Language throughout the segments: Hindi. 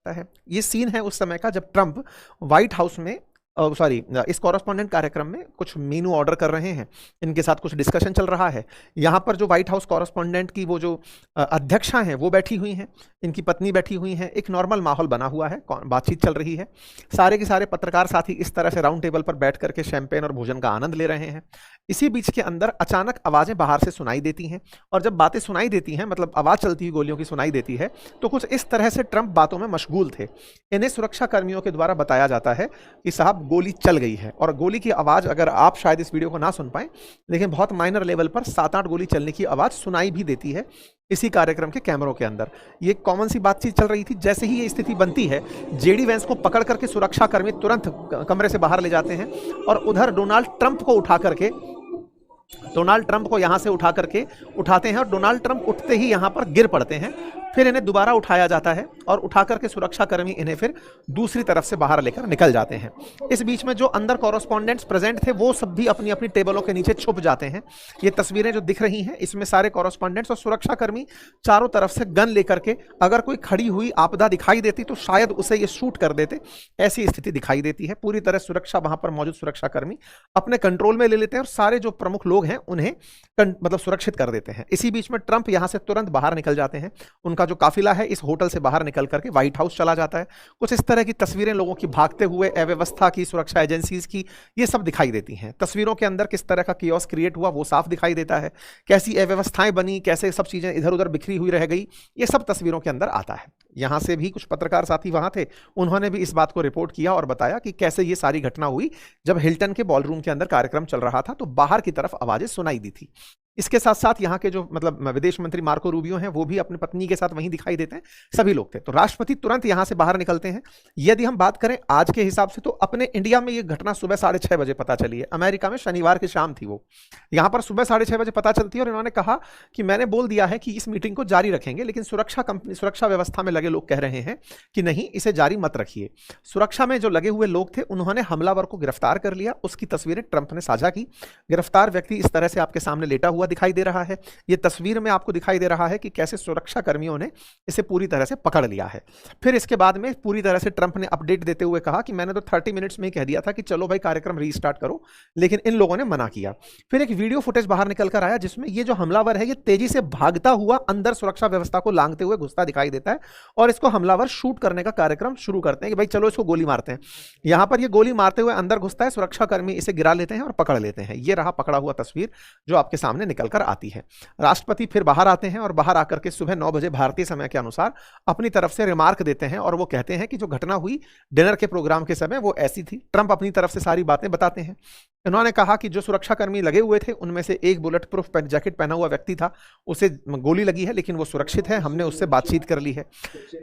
है। ये सीन है उस समय का जब ट्रंप व्हाइट हाउस में इस कॉरेस्पॉन्डेंट कार्यक्रम में कुछ मेनू ऑर्डर कर रहे हैं, इनके साथ कुछ डिस्कशन चल रहा है। यहाँ पर जो व्हाइट हाउस कॉरेस्पॉन्डेंट की वो जो अध्यक्षा हैं वो बैठी हुई हैं, इनकी पत्नी बैठी हुई हैं, एक नॉर्मल माहौल बना हुआ है, बातचीत चल रही है। सारे के सारे पत्रकार साथी इस तरह से राउंड टेबल पर बैठ करके शैंपेन और भोजन का आनंद ले रहे हैं। इसी बीच के अंदर अचानक आवाजें बाहर से सुनाई देती हैं, और जब बातें सुनाई देती हैं, मतलब आवाज चलती हुई गोलियों की सुनाई देती है, तो कुछ इस तरह से ट्रंप बातों में मशगूल थे। इन्हें सुरक्षा कर्मियों के द्वारा बताया जाता है कि साहब गोली चल गई है, और गोली की आवाज अगर आप शायद इस वीडियो को ना सुन पाए, लेकिन बहुत माइनर लेवल पर 7-8 गोली चलने की आवाज सुनाई भी देती है इसी कार्यक्रम के कैमरों के अंदर। ये कॉमन सी बातचीत चल रही थी। जैसे ही ये स्थिति बनती है, जेडी वेंस को पकड़ करके सुरक्षा कर्मी तुरंत कमरे से बाहर ले जाते हैं, और उधर डोनाल्ड ट्रंप को यहां से उठाते हैं, और डोनाल्ड ट्रंप उठते ही यहां पर गिर पड़ते हैं। फिर इन्हें दोबारा उठाया जाता है, और उठा करके सुरक्षा कर्मी इन्हें फिर दूसरी तरफ से बाहर लेकर निकल जाते हैं। इस बीच में जो अंदर कॉरेस्पॉन्डेंट्स प्रेजेंट थे वो सब भी अपनी अपनी टेबलों के नीचे छुप जाते हैं। ये तस्वीरें जो दिख रही हैं, इसमें सारे कॉरेस्पॉन्डेंट्स और सुरक्षा कर्मी चारों तरफ से गन लेकर के, अगर कोई खड़ी हुई आपदा दिखाई देती तो शायद उसे ये शूट कर देते, ऐसी स्थिति दिखाई देती है। पूरी तरह सुरक्षा, वहां पर मौजूद सुरक्षा कर्मी अपने कंट्रोल में ले लेते हैं, और सारे जो प्रमुख लोग हैं उन्हें मतलब सुरक्षित कर देते हैं। इसी बीच में ट्रंप यहां से तुरंत बाहर निकल जाते हैं। उनका जो काफिला है इस होटल से बाहर निकल करके व्हाइट हाउस चला जाता है। कुछ इस तरह की तस्वीरें लोगों की भागते हुए, अव्यवस्था की, सुरक्षा एजेंसीज की, ये सब दिखाई देती हैं। तस्वीरों के अंदर किस तरह का कियोस क्रिएट हुआ वो साफ दिखाई देता है। कैसी अव्यवस्थाएं बनी, कैसे सब चीजें इधर उधर बिखरी हुई रह गई, ये सब तस्वीरों के अंदर आता है। यहां से भी कुछ पत्रकार साथी वहां थे, उन्होंने भी इस बात को रिपोर्ट किया और बताया कि कैसे ये सारी घटना हुई जब हिल्टन के बॉलरूम के अंदर कार्यक्रम चल रहा था, तो बाहर की तरफ आवाजें सुनाई दी थी। इसके साथ साथ यहाँ के जो मतलब विदेश मंत्री मार्को रूबियो हैं, वो भी अपनी पत्नी के साथ वहीं दिखाई देते हैं। सभी लोग थे। तो राष्ट्रपति तुरंत यहां से बाहर निकलते हैं। यदि हम बात करें आज के हिसाब से, तो अपने इंडिया में ये घटना सुबह 6:30 बजे पता चली है। अमेरिका में शनिवार की शाम थी वो, यहां पर सुबह 6:30 बजे पता चलती है। और इन्होंने कहा कि मैंने बोल दिया है कि इस मीटिंग को जारी रखेंगे, लेकिन सुरक्षा व्यवस्था में लगे लोग कह रहे हैं कि नहीं, इसे जारी मत रखिए। सुरक्षा में जो लगे हुए लोग थे उन्होंने हमलावर को गिरफ्तार कर लिया। उसकी तस्वीरें ट्रंप ने साझा की। गिरफ्तार व्यक्ति इस तरह से आपके सामने लेटा हुआ दिखाई दे रहा है। ये तस्वीर में आपको दिखाई दे रहा है कि कैसे सुरक्षा कर्मियों ने इसे पूरी तरह से पकड़ लिया है। फिर इसके बाद में पूरी तरह से ट्रंप ने अपडेट देते हुए कहा कि मैंने तो 30 मिनट्स में ही कह दिया था कि चलो भाई कार्यक्रम रीस्टार्ट करो, लेकिन इन लोगों ने मना किया। फिर एक वीडियो फुटेज बाहर निकल कर आया जिसमें ये जो हमलावर है ये तेजी से भागता हुआ अंदर सुरक्षा व्यवस्था को लांघते हुए घुसता दिखाई देता है, और इसको हमलावर शूट करने का कार्यक्रम शुरू करते हैं कि भाई चलो इसको गोली मारते हैं। यहां पर ये गोली मारते हुए अंदर घुसता है, सुरक्षा कर्मी इसे गिरा लेते हैं और पकड़ लेते हैं। ये रहा पकड़ा हुआ तस्वीर जो आपके सामने निकल कर आती है। राष्ट्रपति फिर बाहर आते हैं, और बाहर आकर के सुबह 9 बजे भारतीय समय के अनुसार अपनी तरफ से रिमार्क देते हैं, और वो कहते हैं कि जो घटना हुई डिनर के प्रोग्राम के समय वो ऐसी थी। ट्रंप अपनी तरफ से सारी बातें बताते हैं। इन्होंने कहा कि जो सुरक्षाकर्मी लगे हुए थे उनमें से एक बुलेट प्रूफ जैकेट पहना हुआ व्यक्ति था, उसे गोली लगी है लेकिन वो सुरक्षित है, हमने उससे बातचीत कर ली है।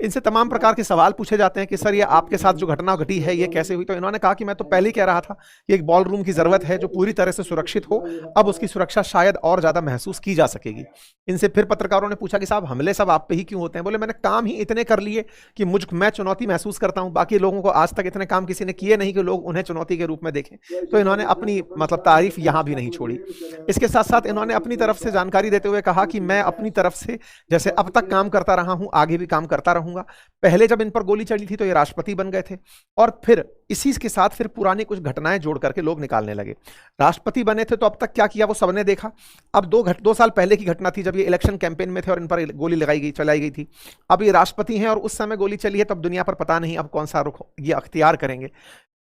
इनसे तमाम प्रकार के सवाल पूछे जाते हैं कि सर ये आपके साथ जो घटना घटी है ये कैसे हुई। तो इन्होंने कहा कि मैं तो पहले ही कह रहा था कि एक बॉल रूम की जरूरत है जो पूरी तरह से सुरक्षित हो, अब उसकी सुरक्षा शायद और ज्यादा महसूस की जा सकेगी। इनसे फिर पत्रकारों ने पूछा कि साहब हमले सब आप पे ही क्यों होते हैं। बोले मैंने काम ही इतने कर लिए कि मैं चुनौती महसूस करता हूं, बाकी लोगों को आज तक इतने काम किसी ने किए नहीं कि लोग उन्हें चुनौती के रूप में देखें। तो इन्होंने अपनी मतलब तारीफ यहां भी नहीं छोड़ी। इसके साथ साथ इन्होंने अपनी तरफ से जानकारी देते हुए कहा कि मैं अपनी तरफ से जैसे अब तक काम करता रहा हूं, आगे भी काम करता रहूंगा। पहले जब इन पर गोली चली थी तो ये राष्ट्रपति बन गए थे, और फिर इसी के साथ फिर पुरानी कुछ घटनाएं जोड़ करके लोग निकालने लगे। राष्ट्रपति बने थे तो अब तक क्या किया वो सबने देखा। अब 2 साल पहले की घटना थी जब ये इलेक्शन कैंपेन में थे और इन पर गोली चलाई गई थी। अब ये राष्ट्रपति हैं और उस समय गोली चली है, तब दुनिया पर पता नहीं अब कौन सा रुख ये अख्तियार करेंगे।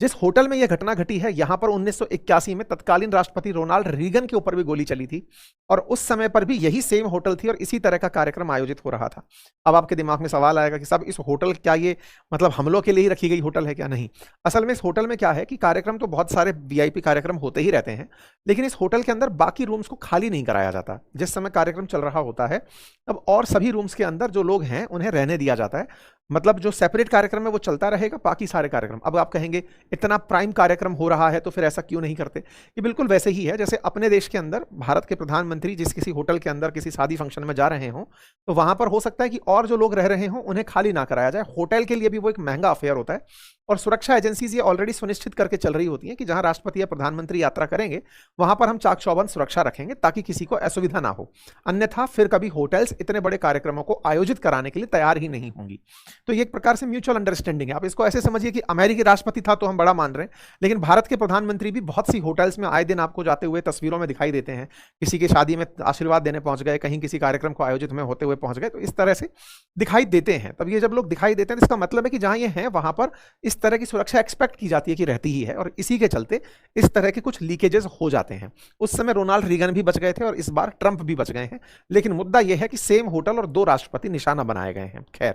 जिस होटल में यह घटना घटी है यहां पर 1981 में तत्कालीन राष्ट्रपति रोनाल्ड रीगन के ऊपर भी गोली चली थी, और उस समय पर भी यही सेम होटल थी और इसी तरह का कार्यक्रम आयोजित हो रहा था। अब आपके दिमाग में सवाल आएगा कि साहब इस होटल क्या ये मतलब हमलों के लिए ही रखी गई होटल है क्या? नहीं, असल में इस होटल में क्या है कि कार्यक्रम तो बहुत सारे वीआईपी कार्यक्रम होते ही रहते हैं, लेकिन इस होटल के अंदर बाकी रूम्स को खाली नहीं कराया जाता। जिस समय कार्यक्रम चल रहा होता है अब और सभी रूम्स के अंदर जो लोग हैं उन्हें रहने दिया जाता है। मतलब जो सेपरेट कार्यक्रम है वो चलता रहेगा, बाकी सारे कार्यक्रम। अब आप कहेंगे इतना प्राइम कार्यक्रम हो रहा है तो फिर ऐसा क्यों नहीं करते? ये बिल्कुल वैसे ही है जैसे अपने देश के अंदर भारत के प्रधानमंत्री जिस किसी होटल के अंदर किसी शादी फंक्शन में जा रहे हों तो वहां पर हो सकता है कि और जो लोग रह रहे हों उन्हें खाली ना कराया जाए। होटल के लिए भी वो एक महंगा अफेयर होता है, और सुरक्षा एजेंसीज ये ऑलरेडी सुनिश्चित करके चल रही होती हैं कि जहां राष्ट्रपति या प्रधानमंत्री यात्रा करेंगे वहां पर हम चाक चौबंद सुरक्षा रखेंगे ताकि किसी को असुविधा ना हो। अन्यथा फिर कभी होटल्स इतने बड़े कार्यक्रमों को आयोजित कराने के लिए तैयार ही नहीं होंगी। तो ये एक प्रकार से म्यूचुअल अंडरस्टैंडिंग है। आप इसको ऐसे समझिए कि अमेरिकी राष्ट्रपति था तो हम बड़ा मान रहे हैं, लेकिन भारत के प्रधानमंत्री भी बहुत सी होटल्स में आए दिन आपको जाते हुए तस्वीरों में दिखाई देते हैं। किसी की शादी में आशीर्वाद देने पहुंच गए, कहीं किसी कार्यक्रम को आयोजित में होते हुए पहुंच गए, तो इस तरह से दिखाई देते हैं। तब ये जब लोग दिखाई देते हैं तो इसका मतलब है कि जहां ये हैं वहां पर इस तरह की सुरक्षा एक्सपेक्ट की जाती है कि रहती ही है, और इसी के चलते इस तरह के कुछ लीकेजेस हो जाते हैं। उस समय रोनाल्ड रीगन भी बच गए थे और इस बार ट्रंप भी बच गए हैं, लेकिन मुद्दा यह है कि सेम होटल और 2 राष्ट्रपति निशाना बनाए गए हैं। खैर,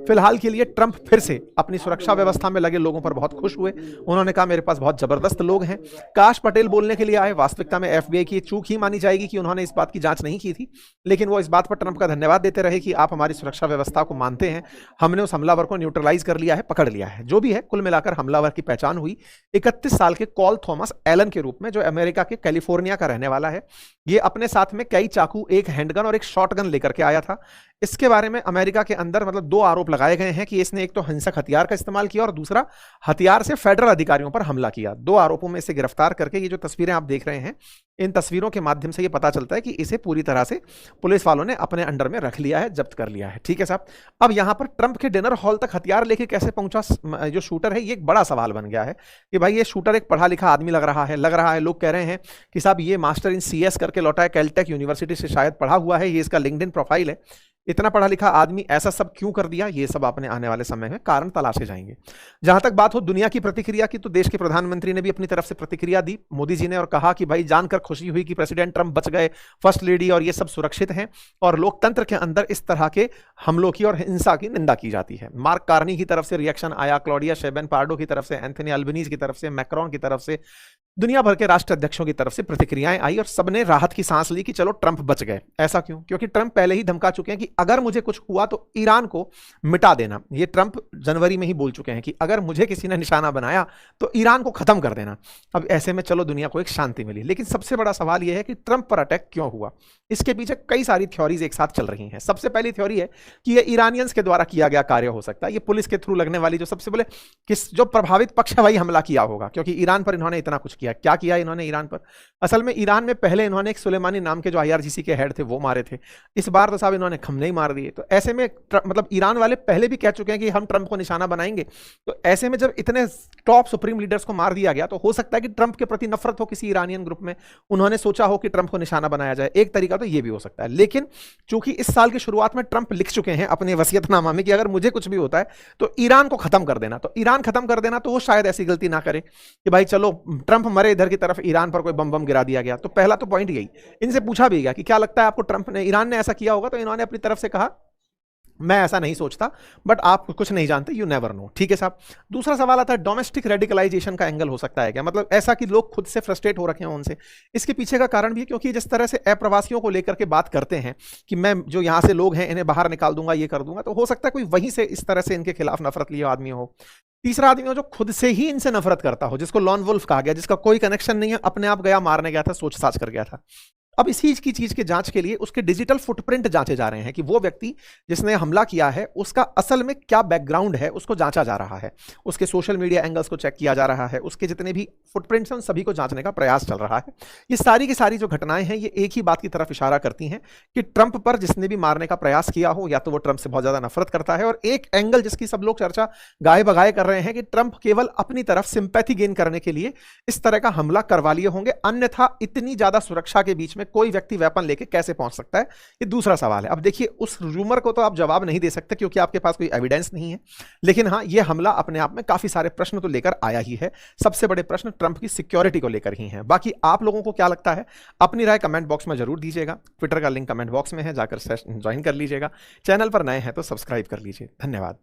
फिलहाल के लिए ट्रंप फिर से अपनी सुरक्षा व्यवस्था में लगे लोगों पर बहुत खुश हुए। उन्होंने कहा मेरे पास बहुत जबरदस्त लोग हैं। काश पटेल बोलने के लिए आए, वास्तविकता में एफबीआई की चूक ही मानी जाएगी कि उन्होंने इस बात की जांच नहीं की थी, लेकिन वो इस बात पर ट्रंप का धन्यवाद देते रहे कि आप हमारी सुरक्षा व्यवस्था को मानते हैं, हमने उस हमलावर को न्यूट्रलाइज कर लिया है, पकड़ लिया है। जो भी है, कुल मिलाकर हमलावर की पहचान हुई 31 साल के कॉल थॉमस एलन के रूप में, जो अमेरिका के कैलिफोर्निया का रहने वाला है। ये अपने साथ में कई चाकू, एक हैंडगन और एक शॉटगन लेकर के आया था। इसके बारे में अमेरिका के अंदर मतलब 2 आरोप लगाए गए हैं कि इसने एक तो हिंसक हथियार का इस्तेमाल किया और दूसरा हथियार से फेडरल अधिकारियों पर हमला किया। 2 आरोपों में इसे गिरफ्तार करके ये जो तस्वीरें आप देख रहे हैं, इन तस्वीरों के माध्यम से ये पता चलता है कि इसे पूरी तरह से पुलिस वालों ने अपने अंडर में रख लिया है, जब्त कर लिया है। ठीक है साहब। अब यहां पर ट्रंप के डिनर हॉल तक हथियार लेके कैसे पहुंचा जो शूटर है, ये एक बड़ा सवाल बन गया है कि भाई ये शूटर एक पढ़ा लिखा आदमी लग रहा है। लोग कह रहे हैं कि साहब ये मास्टर इन सीएस करके लौटा है, कैलटेक यूनिवर्सिटी से शायद पढ़ा हुआ है, ये इसका लिंक्डइन प्रोफाइल है। इतना पढ़ा लिखा आदमी ऐसा सब क्यों कर दिया, ये सब अपने आने वाले समय में कारण तलाशे जाएंगे। जहां तक बात हो दुनिया की प्रतिक्रिया की, तो देश के प्रधानमंत्री ने भी अपनी तरफ से प्रतिक्रिया दी, मोदी जी ने, और कहा कि भाई जानकर खुशी हुई कि प्रेसिडेंट ट्रंप बच गए, फर्स्ट लेडी और ये सब सुरक्षित हैं, और लोकतंत्र के अंदर इस तरह के हमलों की और हिंसा की निंदा की जाती है। मार्क कार्नी की तरफ से रिएक्शन आया, क्लॉडिया शेबन पार्डो की तरफ से, एंथनी अल्बनीज की तरफ से, मैक्रोन की तरफ से, दुनिया भर के राष्ट्र अध्यक्षों की तरफ से प्रतिक्रियाएं आई और सबने राहत की सांस ली कि चलो ट्रंप बच गए। ऐसा क्यों? क्योंकि ट्रंप पहले ही धमका चुके हैं कि अगर मुझे कुछ हुआ तो ईरान को मिटा देना। ये ट्रंप जनवरी में ही बोल चुके हैं कि अगर मुझे किसी ने निशाना बनाया तो ईरान को खत्म कर देना। अब ऐसे में चलो दुनिया को एक शांति मिली, लेकिन सबसे बड़ा सवाल यह है कि ट्रंप पर अटैक क्यों हुआ। इसके पीछे कई सारी थ्योरीज एक साथ चल रही हैं। सबसे पहली थ्योरी है कि यह ईरानियंस के द्वारा किया गया कार्य हो सकता है। ये पुलिस के थ्रू लगने वाली जो सबसे पहले जो प्रभावित पक्ष है वही हमला किया होगा, क्योंकि ईरान पर इन्होंने इतना कुछ किया। क्या किया इन्होंने ईरान पर? असल में ईरान में पहले इन्होंने एक सुलेमानी नाम के जो IRGC के हेड थे वो मारे थे। इस बार तो साहब इन्होंने खमने मार दिए। तो ऐसे में मतलब ईरान वाले पहले भी कह चुके हैं कि हम ट्रंप को निशाना बनाएंगे। तो ऐसे में जब इतने टॉप सुप्रीम लीडर्स को मार दिया गया तो हो सकता है कि ट्रंप के प्रति नफरत हो किसी ईरानियन ग्रुप में, उन्होंने सोचा हो कि ट्रंप को निशाना बनाया जाए। एक तरीका तो ये भी हो सकता है। लेकिन चूंकि इस साल की शुरुआत में ट्रंप लिख चुके हैं अपने वसीयतनामा में कि अगर मुझे कुछ भी होता है तो ईरान को खत्म कर देना, तो ईरान खत्म कर देना, तो वो शायद ऐसी गलती ना करे कि भाई चलो ट्रंप मरे इधर की तरफ ईरान पर कोई बम गिरा दिया गया। तो पहला तो पॉइंट यही। इनसे पूछा भी गया कि क्या लगता है आपको ट्रंप ने, ईरान ने ऐसा किया होगा? तो इन्होंने अपनी तरफ से कहा मैं ऐसा नहीं सोचता, बट आप कुछ नहीं जानते, यू नेवर नो। ठीक है साहब। दूसरा सवाल आता है डोमेस्टिक रेडिकलाइजेशन का एंगल हो सकता है क्या? मतलब ऐसा कि लोग खुद से फ्रस्ट्रेट हो रखे हैं उनसे। इसके पीछे का कारण भी है क्योंकि जिस तरह से अप्रवासियों को लेकर के बात करते हैं कि मैं जो यहां से लोग हैं इन्हें बाहर निकाल दूंगा, ये कर दूंगा, तो हो सकता है कोई वहीं से इस तरह से इनके खिलाफ नफरत लिए आदमी हो। तीसरा आदमी हो जो खुद से ही इनसे नफरत करता हो, जिसको लॉन वुल्फ कहा गया, जिसका कोई कनेक्शन नहीं है, अपने आप गया, मारने गया था, सोच साच कर गया था। अब इसी की चीज के जांच के लिए उसके डिजिटल फुटप्रिंट जांचे जा रहे हैं कि वो व्यक्ति जिसने हमला किया है उसका असल में क्या बैकग्राउंड है, उसको जांचा जा रहा है। उसके सोशल मीडिया एंगल्स को चेक किया जा रहा है, उसके जितने भी फुटप्रिंट्स हैं उन सभी को जांचने का प्रयास चल रहा है। ये सारी की सारी जो घटनाएं हैं ये एक ही बात की तरफ इशारा करती हैं कि ट्रंप पर जिसने भी मारने का प्रयास किया हो या तो वो ट्रंप से बहुत ज्यादा नफरत करता है, और एक एंगल जिसकी सब लोग चर्चा गाये बगाए कर रहे हैं कि ट्रंप केवल अपनी तरफ सिंपैथी गेन करने के लिए इस तरह का हमला करवा लिए होंगे, अन्यथा इतनी ज्यादा सुरक्षा के बीच में कोई व्यक्ति वेपन लेके कैसे पहुंच सकता है, ये दूसरा सवाल है। अब देखिए उस रूमर को तो आप जवाब नहीं दे सकते क्योंकि आपके पास कोई एविडेंस नहीं है, लेकिन हाँ ये हमला अपने आप में काफी सारे प्रश्न तो लेकर आया ही है। सबसे बड़े प्रश्न ट्रंप की सिक्योरिटी को लेकर ही हैं। बाकी आप लोगों को क्या लगता है अपनी राय कमेंट बॉक्स में जरूर दीजिएगा। ट्विटर का लिंक कमेंट बॉक्स में है, जाकर ज्वाइन कर लीजिएगा। चैनल पर नए हैं तो सब्सक्राइब कर लीजिए। धन्यवाद।